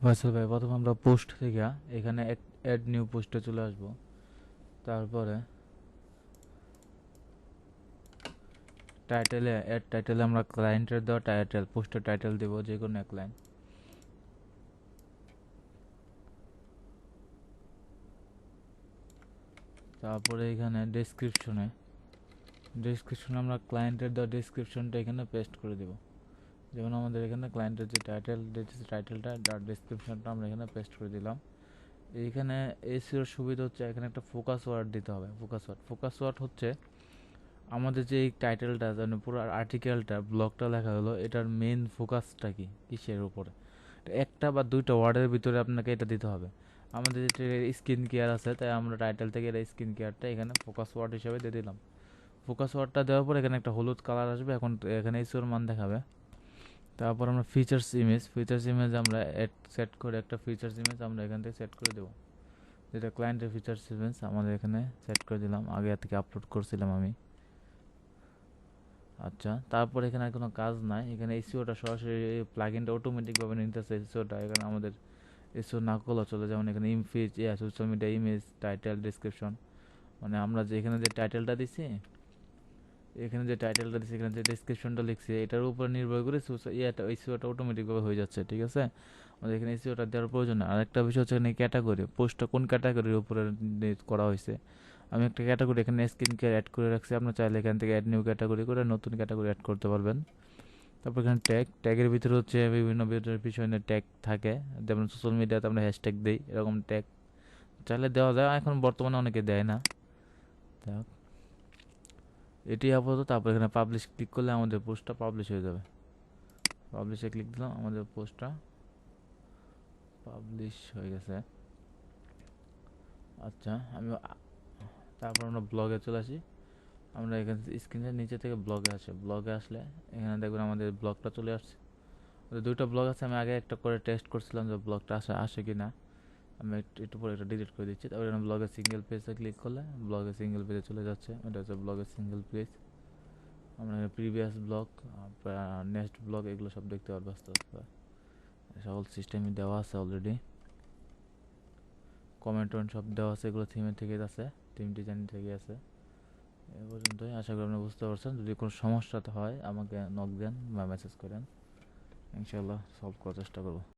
ফয়সাল ভাই, প্রথমে আমরা পোস্ট থেকে এখানে অ্যাড নিউ পোস্টে চলে আসব। তারপরে টাইটেলে অ্যাড টাইটেলে আমরা ক্লায়েন্টের দেওয়া টাইটেল, পোস্টের টাইটেল দেবো যে কোনো এক লাইন। তারপরে এখানে ডেসক্রিপশনে আমরা ক্লায়েন্টের দেওয়া ডেসক্রিপশনটা এখানে পেস্ট করে দেবো। যেমন আমাদের এখানে ক্লায়েন্টের যে টাইটেলটা আর ডেসক্রিপশনটা আমরা এখানে পেস্ট করে দিলাম। এইখানে এসইওর সুবিধা হচ্ছে এখানে একটা ফোকাস ওয়ার্ড দিতে হবে। ফোকাস ওয়ার্ড হচ্ছে আমাদের যে এই টাইটেলটা, মানে পুরো আর্টিকেলটা, ব্লগটা লেখা হলো, এটার মেন ফোকাসটা কি, কিসের উপরে। একটা বা দুইটা ওয়ার্ডের ভিতরে আপনাকে এটা দিতে হবে। আমাদের যে স্কিন কেয়ার আছে, তাই আমরা টাইটেল থেকে এটা স্কিন কেয়ারটা এখানে ফোকাস ওয়ার্ড হিসেবে দিয়ে দিলাম। ফোকাস ওয়ার্ডটা দেওয়ার পর এখানে একটা হলুদ কালার আসবে, এখন এখানে এসইওর মান দেখাবে। তারপর আমরা ফিচার্স ইমেজ আমরা সেট করে একটা ফিচার্স ইমেজ আমরা এখান থেকে সেট করে দেবো, যেটা ক্লায়েন্টের ফিচার্স ইমেজ আমাদের এখানে সেট করে দিলাম, আগে থেকে আপলোড করছিলাম আমি। আচ্ছা, তারপর এখানে আর কোনো কাজ নাই। এখানে এসইওটা সরাসরি প্লাগইনটা অটোমেটিকভাবে নিতেছে এসইওটা। এখানে আমাদের এসইও না করলেও চলে, যেমন এখানে ইমফিজ, social media image, title, description, মানে আমরা যে এখানে যে টাইটেলটা দিছি, এখানে যে ডেসক্রিপশনটা লিখছি, এটার উপর নির্ভর করে এসইওটা অটোমেটিকভাবে হয়ে যাচ্ছে। ঠিক আছে, আমাদের এখানে এসইওটা দেওয়ার প্রয়োজন না। আরেকটা বিষয় হচ্ছে এখানে ক্যাটাগরি, পোস্টটা কোন ক্যাটাগরির উপরে করা হয়েছে। আমি একটা ক্যাটাগরি এখানে স্কিন কেয়ার অ্যাড করে রাখছি, আপনার চাইলে এখান থেকে অ্যাড নিউ ক্যাটাগরি করে নতুন ক্যাটাগরি অ্যাড করতে পারবেন। তারপর এখানে ট্যাগের ভিতরে হচ্ছে বিভিন্ন বিষয় নিয়ে ট্যাগ থাকে, যেমন সোশ্যাল মিডিয়াতে আমরা হ্যাশট্যাগ দিই, এরকম ট্যাগ চাইলে দেওয়া যায়, এখন বর্তমানে অনেকে দেয় না। দেখ, এটি আপাতত। তারপর এখানে পাবলিশ ক্লিক করলে আমাদের পোস্টটা পাবলিশ হয়ে যাবে। পাবলিশে ক্লিক দিলাম, আমাদের পোস্টটা পাবলিশ হয়ে গেছে। আচ্ছা, তারপর আমরা ব্লগে চলে আসি। আমরা এখানে স্ক্রিনের নিচে থেকে ব্লগে আসলে এখানে দেখবেন আমাদের ব্লগটা চলে আসছে। দুইটা ব্লগ আছে, আমি আগে একটা করে টেস্ট করছিলাম যে ব্লগটা আসে কি না। আমি একটু পরে এটা ডিলিট করে দিচ্ছি। তারপরে ব্লগের সিঙ্গেল পেজে ক্লিক করলে ব্লগের সিঙ্গেল পেজে চলে যাচ্ছে। এটা হচ্ছে ব্লগের সিঙ্গেল পেজ। আমরা প্রিভিয়াস ব্লগ, নেক্সট ব্লগ, এগুলো সব দেখতে পারবো আস্তে আস্তে। সকল সিস্টেমই দেওয়া আছে অলরেডি, কমেন্ট সব দেওয়া আছে, এগুলো থিমের থেকে আছে, থিম ডিজাইন থেকে আছে। এ পর্যন্তই, আশা করি আপনি বুঝতে পারছেন। যদি কোনো সমস্যা হয় আমাকে নক দেন বা মেসেজ করেন, ইনশাল্লাহ সলভ করার চেষ্টা করবো।